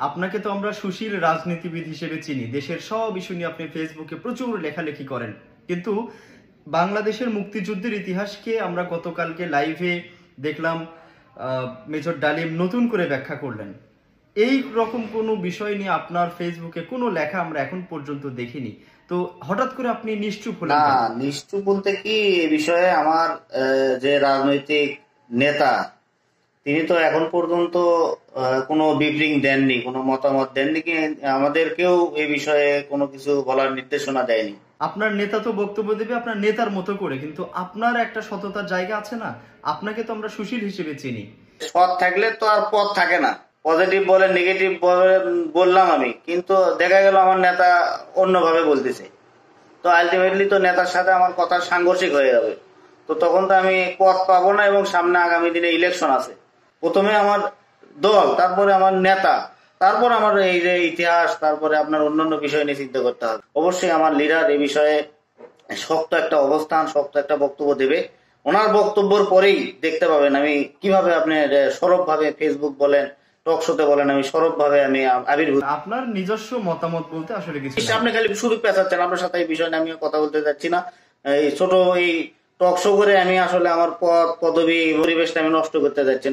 আপনাকে তো আমরা সুশীল রাজনীতিবিদ হিসেবে চিনি। দেশের সব ইস্যু নিয়ে আপনি ফেসবুকে প্রচুর লেখালেখি করেন, কিন্তু বাংলাদেশের মুক্তিযুদ্ধের ইতিহাসকে আমরা গতকালকে লাইভে দেখলাম মেজর ডালিম নতুন করে ব্যাখ্যা করলেন। এই রকম কোনো বিষয় নিয়ে আপনার ফেসবুকে কোনো লেখা আমরা এখন পর্যন্ত দেখিনি, তো হঠাৎ করে আপনি নিশ্চুপ হলেন? না, নিশ্চুপ বলতে কি, এ বিষয়ে আমার যে রাজনৈতিক নেতা তিনি তো এখন পর্যন্ত কোনো ব্রিফিং দেননি, কোনো মতামত দেননি, কি আমাদেরকেও এই বিষয়ে কোনো কিছু বলার নির্দেশনা দেয়নি। আপনার নেতা তো বক্তব্য দেবে আপনার নেতার মতো করে, কিন্তু আপনার একটা সততার জায়গা আছে না? আপনাকে তো আমরা সুশীল হিসেবে চিনি। সৎ থাকলে তো আর পথ থাকে না। পজিটিভ বলে নেগেটিভ বললাম আমি, কিন্তু দেখা গেল আমার নেতা অন্যভাবে বলতেছে, তো আলটিমেটলি তো নেতার সাথে আমার কথা সাংঘর্ষিক হয়ে যাবে। তো তখন তো আমি পথ পাবো না, এবং সামনে আগামী দিনে ইলেকশন আছে। প্রথমে আমার দল, তারপরে আমার নেতা, তারপর আমার এই যে ইতিহাস, তারপরে আপনার অন্যান্য বিষয় নিয়ে চিন্তা করতে হবে। অবশ্যই আমার লিডার এই বিষয়ে শক্ত একটা অবস্থান, শক্ত একটা বক্তব্য দেবে। ওনার বক্তব্যের পরেই দেখতে পাবেন আমি কিভাবে আপনি সরব ভাবে ফেসবুক বলেন, টক শোতে বলেন, আমি সরব ভাবে আমি আবির্ভূত। আপনার নিজস্ব মতামত বলতে আসলে কিছু আপনি খালি শুধু পেঁচাচ্ছেন, আপনার সাথে এই বিষয় নিয়ে আমি কথা বলতে চাচ্ছি না। এই ছোট এই টক শো করে আমি আসলে আমার পদ পদবি পরিবেশটা আমি নষ্ট করতে যাচ্ছি না।